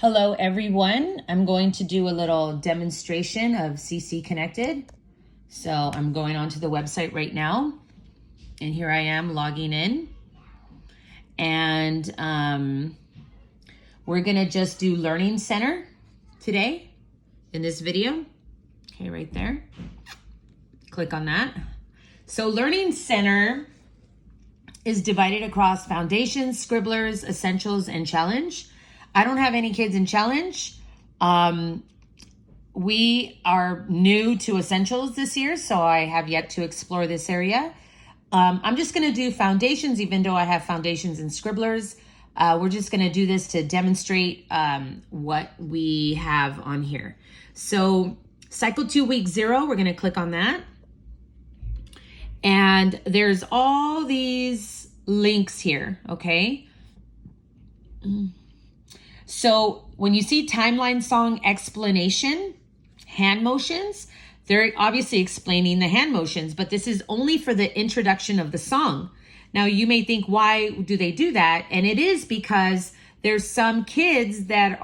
Hello everyone. I'm going to do a little demonstration of CC Connected. So I'm going onto the website right now and here I am logging in. And we're gonna just do Learning Center today in this video. Okay, right there. Click on that. So Learning Center is divided across Foundations, Scribblers, Essentials, and Challenge. I don't have any kids in Challenge. We are new to Essentials this year, so I have yet to explore this area. I'm just gonna do Foundations, even though I have Foundations and Scribblers. We're just gonna do this to demonstrate what we have on here. So Cycle 2, Week 0, we're gonna click on that. And there's all these links here, okay? So when you see timeline song explanation, hand motions, they're obviously explaining the hand motions, but this is only for the introduction of the song. Now you may think, why do they do that? And it is because there's some kids that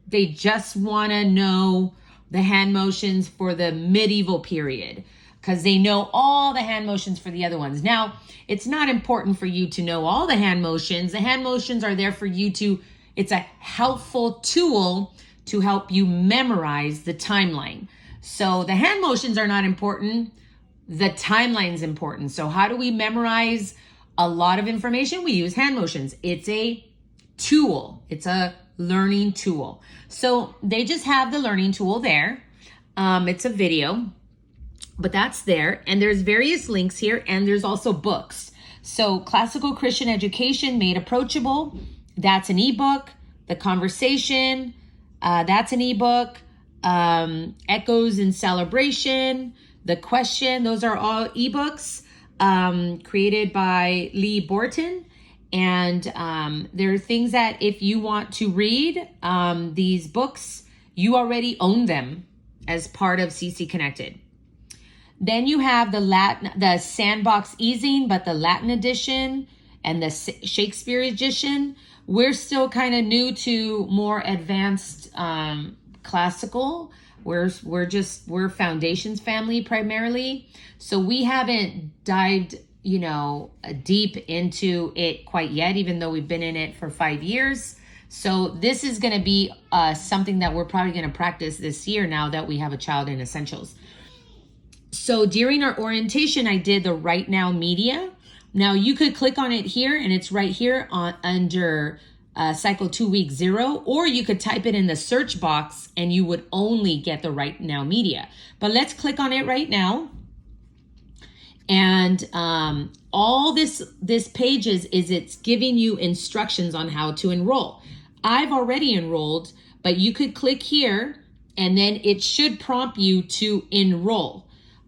they just wanna know the hand motions for the medieval period because they know all the hand motions for the other ones. Now, it's not important for you to know all the hand motions. The hand motions are there for you to, it's a helpful tool to help you memorize the timeline. So the hand motions are not important. The timeline's important. So how do we memorize a lot of information? We use hand motions. It's a tool. It's a learning tool. So they just have the learning tool there. It's a video, but that's there. And there's various links here, and there's also books. So Classical Christian Education Made Approachable, that's an ebook. The Conversation, that's an ebook. Echoes in Celebration, The Question, those are all ebooks created by Lee Borton. And there are things that if you want to read these books, you already own them as part of CC Connected. Then you have the Sandbox Easing, but the Latin edition and the Shakespeare edition. We're still kind of new to more advanced classical. We're Foundations family primarily. So we haven't dived, deep into it quite yet, even though we've been in it for 5 years. So this is going to be something that we're probably going to practice this year now that we have a child in Essentials. So during our orientation, I did the Right Now Media. Now you could click on it here and it's right here under Cycle 2, Week 0, or you could type it in the search box and you would only get the Right Now Media. But let's click on it right now. And all this page is it's giving you instructions on how to enroll. I've already enrolled, but you could click here and then it should prompt you to enroll.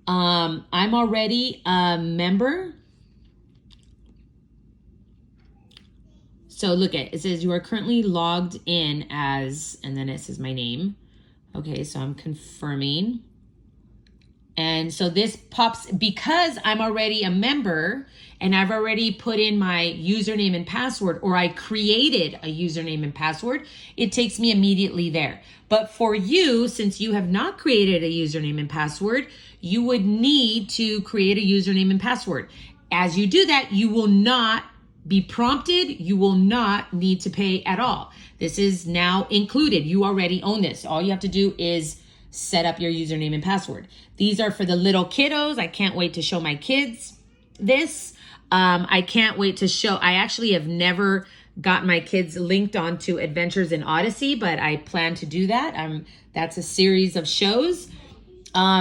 I'm already a member. So look at it says you are currently logged in as, and then it says my name. Okay, so I'm confirming. And so this pops, because I'm already a member and I've already put in my username and password, or I created a username and password, it takes me immediately there. But for you, since you have not created a username and password, you would need to create a username and password. As you do that, you will not be prompted. You will not need to pay at all. This is now included. You already own this. All you have to do is set up your username and password. These are for the little kiddos. I can't wait to show my kids this. I can't wait to show. I actually have never got my kids linked onto Adventures in Odyssey, but I plan to do that. That's a series of shows.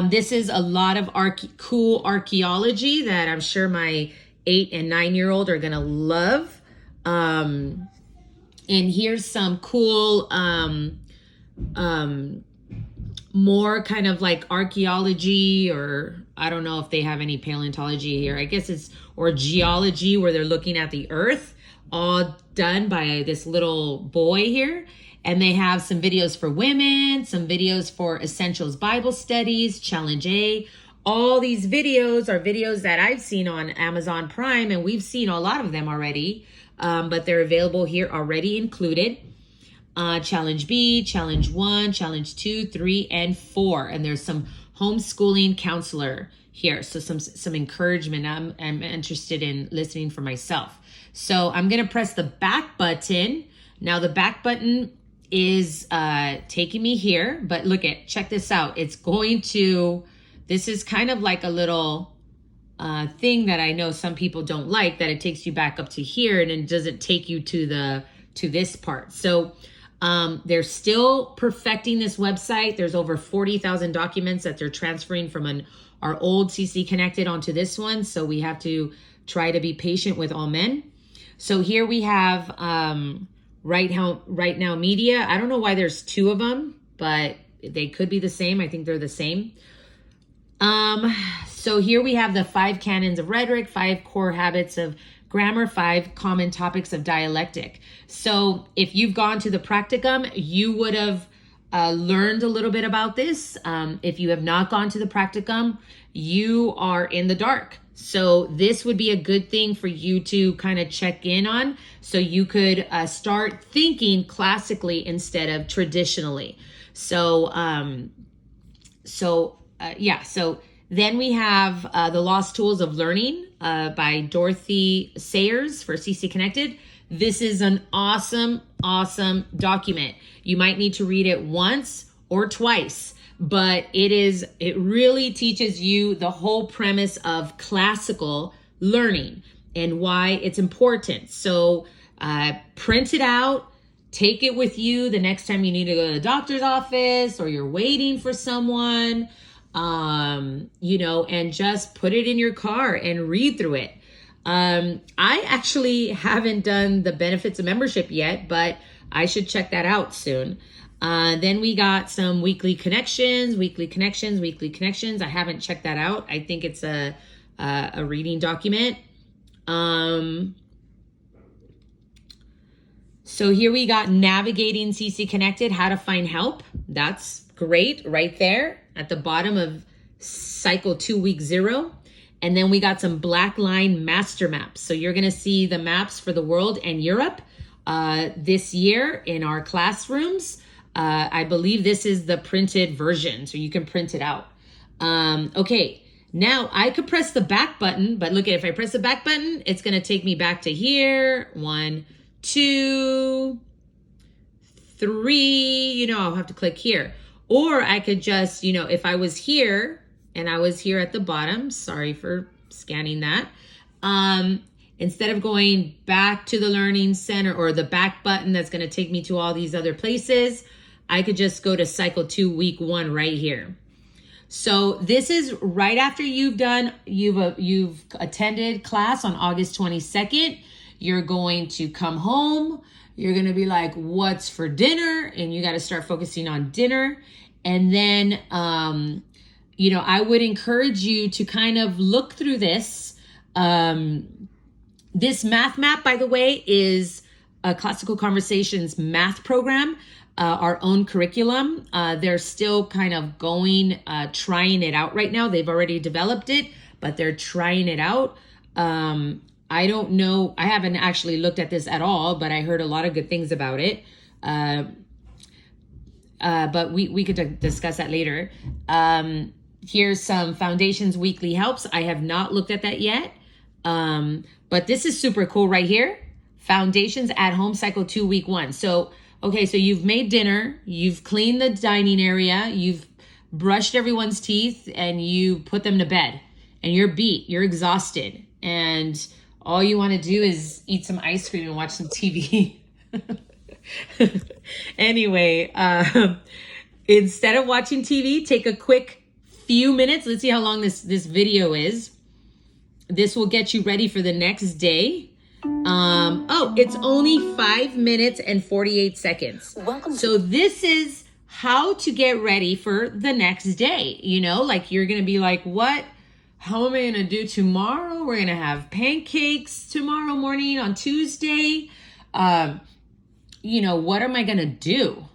This is a lot of cool archaeology that I'm sure my 8 and 9-year-old are gonna love. And here's some cool more kind of like archaeology, or I don't know if they have any paleontology here. I guess it's, or geology, where they're looking at the earth, all done by this little boy here. And they have some videos for women, some videos for Essentials Bible Studies, Challenge A. All these videos are videos that I've seen on Amazon Prime, and we've seen a lot of them already, but they're available here already included. challenge B, challenge 1, challenge 2, 3, and 4. And there's some homeschooling counselor here. So some encouragement. I'm interested in listening for myself. So I'm going to press the back button. Now the back button is taking me here, but check this out. It's going to, this is kind of like a little thing that I know some people don't like, that it takes you back up to here and it doesn't take you to this part. So they're still perfecting this website. There's over 40,000 documents that they're transferring from our old CC Connected onto this one. So we have to try to be patient with all men. So here we have Right Now Media. I don't know why there's 2 of them, but they could be the same. I think they're the same. So here we have the 5 canons of rhetoric, 5 core habits of grammar, 5 common topics of dialectic. So if you've gone to the practicum, you would have learned a little bit about this. If you have not gone to the practicum, you are in the dark. So this would be a good thing for you to kind of check in on, so you could start thinking classically instead of traditionally. So then we have The Lost Tools of Learning by Dorothy Sayers for CC Connected. This is an awesome document. You might need to read it once or twice, but it really teaches you the whole premise of classical learning and why it's important. So print it out, take it with you the next time you need to go to the doctor's office or you're waiting for someone, and just put it in your car and read through it. I actually haven't done the benefits of membership yet, but I should check that out soon. Then we got some weekly connections. I haven't checked that out. I think it's a reading document. So here we got Navigating CC Connected, How to Find Help. That's great right there at the bottom of cycle 2, week 0. And then we got some black line master maps. So you're going to see the maps for the world and Europe this year in our classrooms. I believe this is the printed version, so you can print it out. Okay, now I could press the back button, but look, if I press the back button, it's going to take me back to here. 1, 2, 3, I'll have to click here. Or I could just, if I was here and I was here at the bottom, sorry for scanning that. Instead of going back to the Learning Center or the back button that's going to take me to all these other places, I could just go to cycle 2, week 1 right here. So this is right after you've attended class on August 22nd. You're going to come home. You're going to be like, what's for dinner? And you got to start focusing on dinner. And then, I would encourage you to kind of look through this. This math map, by the way, is a Classical Conversations math program, our own curriculum. They're still kind of trying it out right now. They've already developed it, but they're trying it out. I don't know. I haven't actually looked at this at all, but I heard a lot of good things about it. But we could discuss that later. Here's some Foundations Weekly Helps. I have not looked at that yet. But this is super cool right here. Foundations at Home Cycle 2, week 1. So, okay, so you've made dinner, you've cleaned the dining area, you've brushed everyone's teeth, and you put them to bed. And you're beat, you're exhausted. And all you want to do is eat some ice cream and watch some TV. Anyway, instead of watching TV, take a quick few minutes. Let's see how long this video is. This will get you ready for the next day. It's only 5 minutes and 48 seconds. So this is how to get ready for the next day. Like you're going to be like, what? How am I going to do tomorrow? We're going to have pancakes tomorrow morning on Tuesday. What am I going to do?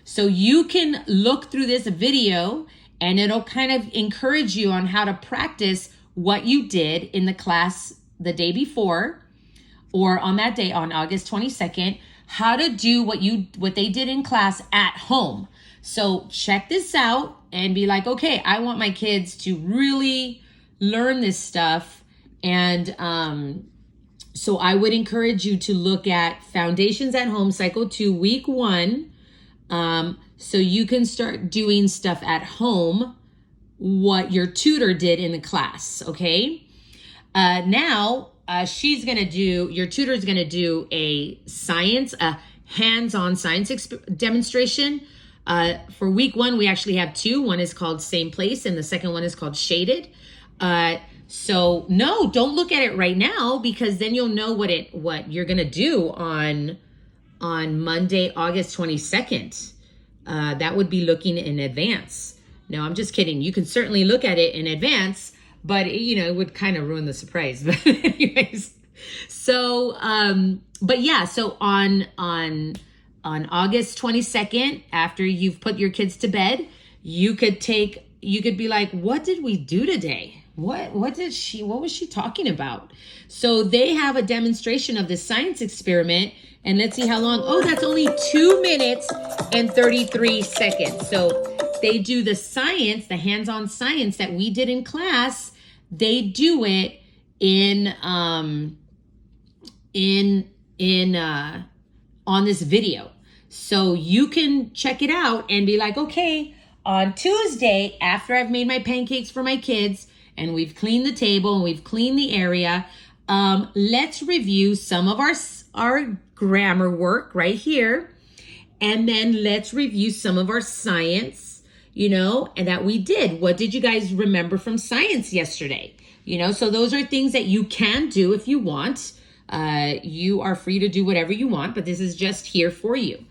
So you can look through this video and it'll kind of encourage you on how to practice what you did in the class the day before or on that day on August 22nd. how to do what they did in class at home. So check this out and be like, okay, I want my kids to really learn this stuff. And so I would encourage you to look at Foundations at Home, Cycle 2, Week 1. So you can start doing stuff at home, what your tutor did in the class, okay? Now, your tutor's gonna do a hands-on science demonstration. For week 1, we actually have 2. One is called Same Place, and the second one is called Shaded. So no, don't look at it right now, because then you'll know what you're gonna do on Monday, August 22nd. That would be looking in advance. No, I'm just kidding. You can certainly look at it in advance, but it would kind of ruin the surprise. But anyways, so but yeah, so on August 22nd, after you've put your kids to bed, you could be like, what did we do today? What was she talking about? So they have a demonstration of this science experiment, and let's see how long. Oh, that's only 2 minutes and 33 seconds. So they do the hands-on science that we did in class. They do it on this video. So you can check it out and be like, okay, on Tuesday, after I've made my pancakes for my kids and we've cleaned the table and we've cleaned the area, let's review some of our grammar work right here. And then let's review some of our science, and that we did. What did you guys remember from science yesterday? So those are things that you can do if you want. You are free to do whatever you want, but this is just here for you.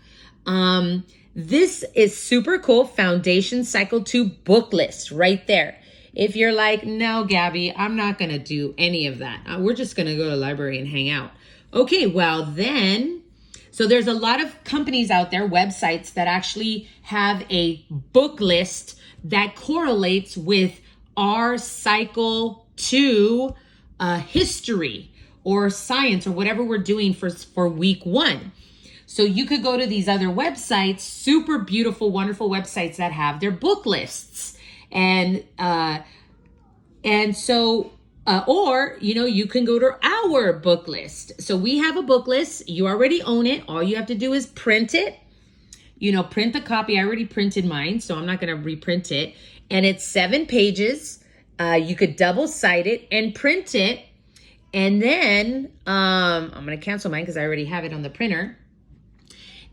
This is super cool. Foundation Cycle 2 book list right there. If you're like, no, Gabby, I'm not going to do any of that. We're just going to go to the library and hang out. Okay, well then, so there's a lot of companies out there, websites that actually have a book list that correlates with our Cycle 2 history or science or whatever we're doing for week 1. So you could go to these other websites, super beautiful, wonderful websites that have their book lists. And so, or, you can go to our book list. So we have a book list. You already own it. All you have to do is print it, print the copy. I already printed mine, so I'm not going to reprint it. And it's 7 pages. You could double-side it and print it. And then I'm going to cancel mine because I already have it on the printer.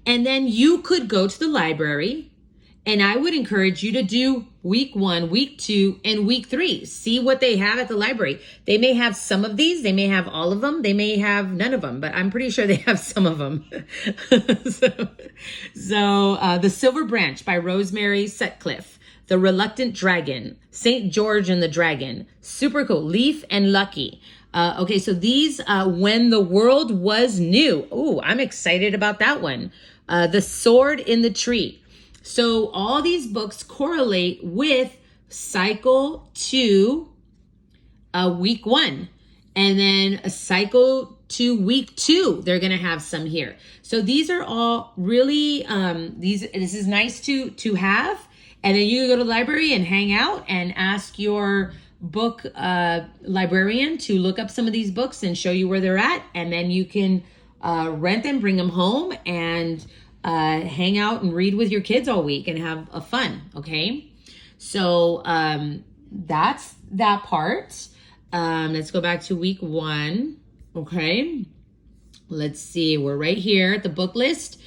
And then you could go to the library, and I would encourage you to do week 1, week 2, and week 3. See what they have at the library. They may have some of these. They may have all of them. They may have none of them, but I'm pretty sure they have some of them. So The Silver Branch by Rosemary Sutcliffe. The Reluctant Dragon. St. George and the Dragon. Super cool. Leaf and Lucky. Okay, so these, When the World Was New. Ooh, I'm excited about that one. The Sword in the Tree. So all these books correlate with Cycle 2, week 1. And then a Cycle 2, week 2, they're going to have some here. So these are all really, this is nice to have. And then you can go to the library and hang out and ask your book librarian to look up some of these books and show you where they're at. And then you can rent them, bring them home, and hang out and read with your kids all week and have a fun. Okay. So that's that part. Let's go back to week 1. Okay. Let's see. We're right here at the book list.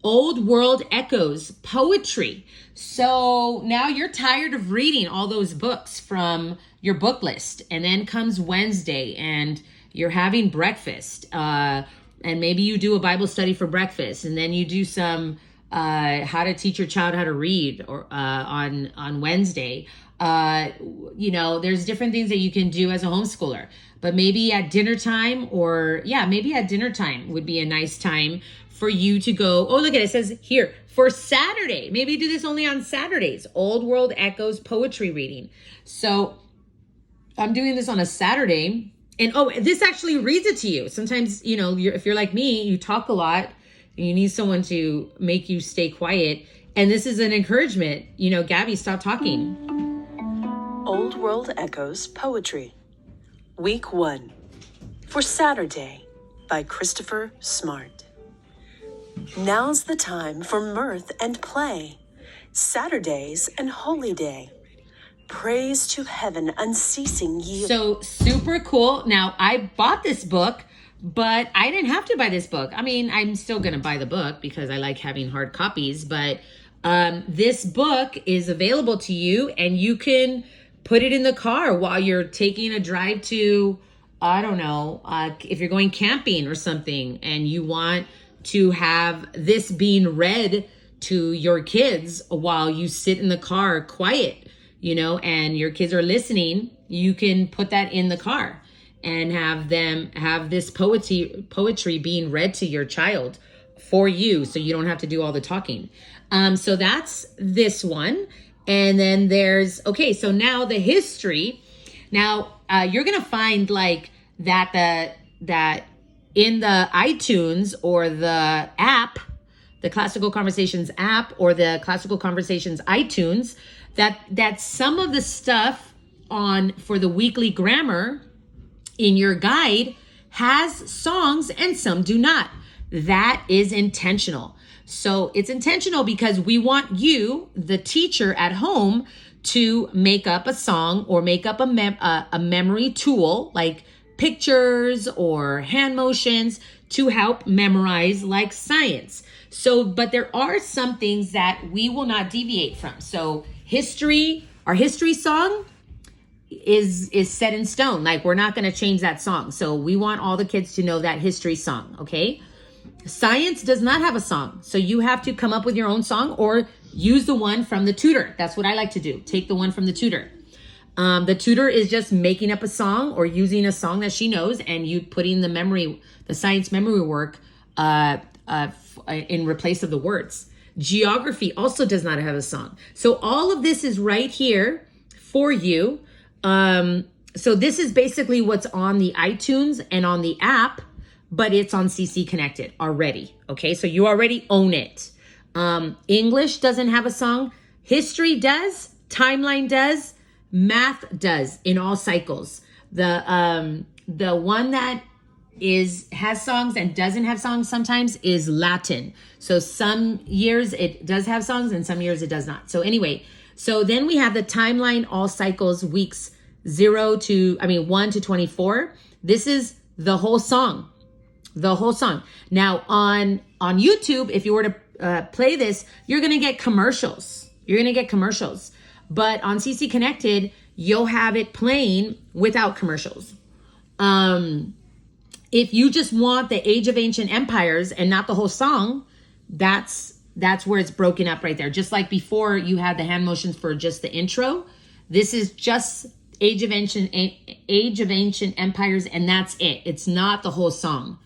Old World Echoes, poetry. So now you're tired of reading all those books from your book list. And then comes Wednesday and you're having breakfast. And maybe you do a Bible study for breakfast. And then you do some how to teach your child how to read or on Wednesday. There's different things that you can do as a homeschooler. But maybe at dinner time maybe at dinner time would be a nice time for you to go. Oh, look at it. It says here for Saturday. Maybe do this only on Saturdays. Old World Echoes poetry reading. So I'm doing this on a Saturday. And this actually reads it to you. Sometimes, if you're like me, you talk a lot You need someone to make you stay quiet. And this is an encouragement. You know, Gabby, stop talking. Old World Echoes Poetry. Week 1. For Saturday by Christopher Smart. Now's the time for mirth and play. Saturday's an holy day. Praise to heaven unceasing ye. So super cool. Now, I bought this book, but I didn't have to buy this book. I mean, I'm still going to buy the book because I like having hard copies, but this book is available to you, and you can put it in the car while you're taking a drive to, I don't know, if you're going camping or something, and you want to have this being read to your kids while you sit in the car quiet, you know, and your kids are listening. You can put that in the car and have them have this poetry being read to your child for you, so you don't have to do all the talking. So that's this one. And then there's, okay, so now the history. Now, you're going to find like that in the iTunes or the app, the Classical Conversations app or the Classical Conversations iTunes, that some of the stuff for the weekly grammar in your guide has songs and some do not. That is intentional. So it's intentional because we want you, the teacher at home, to make up a song or make up a memory tool like pictures or hand motions to help memorize like science. So, but there are some things that we will not deviate from. So our history song is set in stone. Like, we're not going to change that song. So we want all the kids to know that history song. Okay. Science does not have a song. So you have to come up with your own song or use the one from the tutor. That's what I like to do. Take the one from the tutor. The tutor is just making up a song or using a song that she knows, and you putting the science memory work in replace of the words. Geography also does not have a song. So all of this is right here for you. So this is basically what's on the iTunes and on the app, but it's on CC Connected already. Okay, so you already own it. English doesn't have a song. History does. Timeline does. Math does in all cycles. The one that has songs and doesn't have songs sometimes is Latin. So some years it does have songs and some years it does not. So anyway, so then we have the timeline, all cycles, weeks 1 to 24. This is the whole song. The whole song. Now on YouTube, if you were to play this, you're going to get commercials. But on CC Connected, you'll have it playing without commercials. If you just want the Age of Ancient Empires and not the whole song, that's where it's broken up right there. Just like before you had the hand motions for just the intro. This is just Age of Ancient Empires, and that's it. It's not the whole song.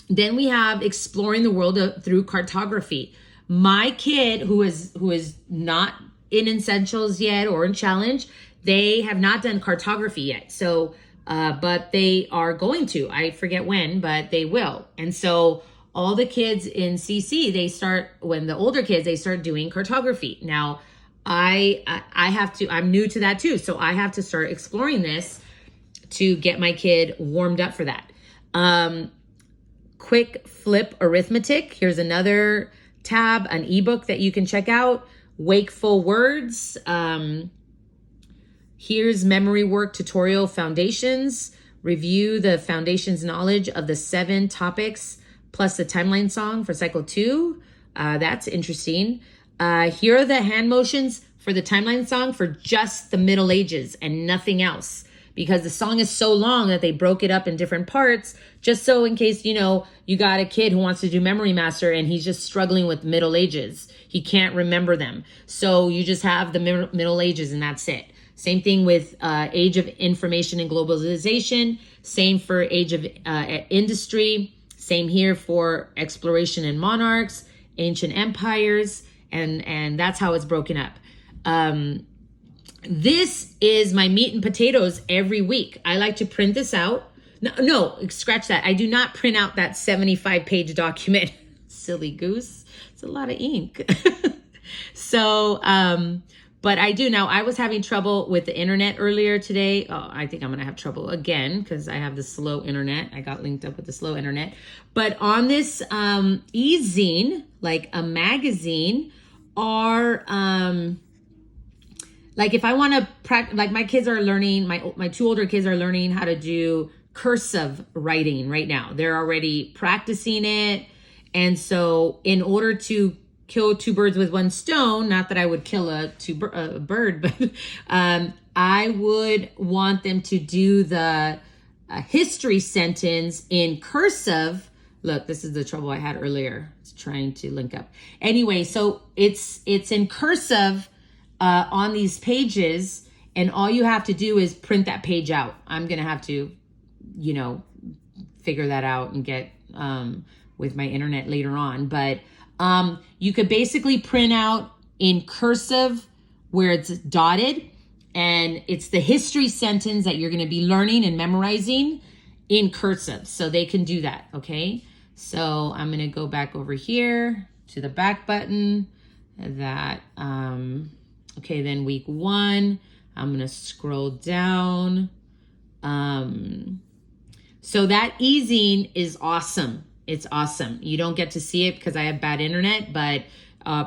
Then we have Exploring the World through Cartography. My kid, who is not in Essentials yet or in Challenge, they have not done cartography yet. So, but they are going to. I forget when, but they will. And so all the kids in CC, when the older kids, they start doing cartography. Now, I have to. I'm new to that too, so I have to start exploring this to get my kid warmed up for that. Quick Flip Arithmetic. Here's another tab, an ebook that you can check out. Wakeful Words. Here's Memory Work Tutorial Foundations. Review the foundations knowledge of the 7 topics plus the timeline song for cycle 2. That's interesting. Here are the hand motions for the timeline song for just the Middle Ages and nothing else, because the song is so long that they broke it up in different parts, just so in case, you got a kid who wants to do Memory Master and he's just struggling with Middle Ages. He can't remember them. So you just have the Middle Ages and that's it. Same thing with Age of Information and Globalization. Same for Age of Industry. Same here for Exploration and Monarchs, Ancient Empires, and that's how it's broken up. This is my meat and potatoes every week. I like to print this out No, scratch that. I do not print out that 75-page document. Silly goose. It's a lot of ink. So, but I do now. I was having trouble with the internet earlier today. Oh, I think I'm going to have trouble again because I have the slow internet. I got linked up with the slow internet. But on this e-zine, like a magazine, are like if I want to practice, like my kids are learning, my two older kids are learning how to do cursive writing right now. They're already practicing it. And so in order to kill two birds with one stone, not that I would kill a bird, but I would want them to do the history sentence in cursive. Look, this is the trouble I had earlier. It's trying to link up. Anyway, so it's in cursive on these pages, and all you have to do is print that page out. I'm going to have to, figure that out and get with my internet later on. But you could basically print out in cursive where it's dotted, and it's the history sentence that you're going to be learning and memorizing in cursive. So they can do that, okay? So I'm going to go back over here to the back button. Okay, then week 1, I'm going to scroll down. So that e-zine is awesome. It's awesome. You don't get to see it because I have bad internet, but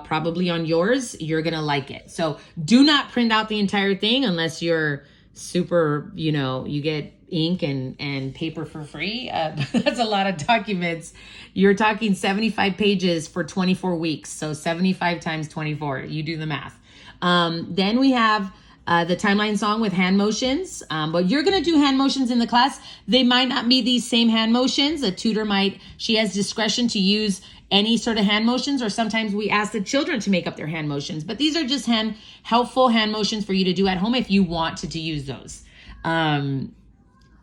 probably on yours, you're going to like it. So do not print out the entire thing unless you're super, you get ink and paper for free. That's a lot of documents. You're talking 75 pages for 24 weeks. So 75 times 24, you do the math. Then we have the timeline song with hand motions. But you're going to do hand motions in the class. They might not be these same hand motions. A tutor she has discretion to use any sort of hand motions, or sometimes we ask the children to make up their hand motions. But these are just helpful hand motions for you to do at home if you want to use those.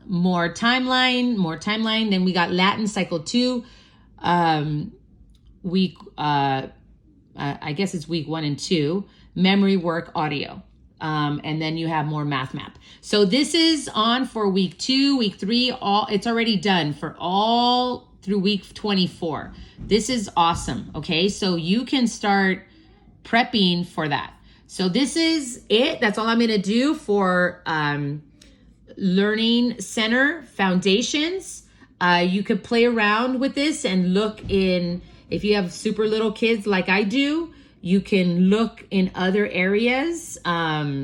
More timeline. Then we got Latin cycle 2, week, I guess it's week 1 and 2, memory work audio. And then you have more math map. So this is on for week 2, week 3, it's already done for all through week 24. This is awesome. Okay. So you can start prepping for that. So this is it. That's all I'm going to do for, Learning Center Foundations. You could play around with this and look if you have super little kids like I do, you can look in other areas. Now,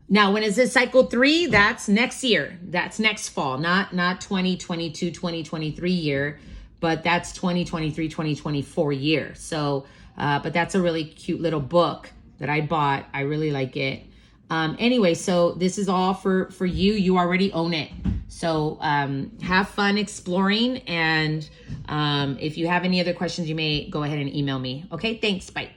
when it says cycle 3, that's next year. That's next fall, not 2022, 2023 year, but that's 2023, 2024 year. So, but that's a really cute little book that I bought. I really like it. Anyway, so this is all for you. You already own it. So have fun exploring. And if you have any other questions, you may go ahead and email me. Okay, thanks. Bye.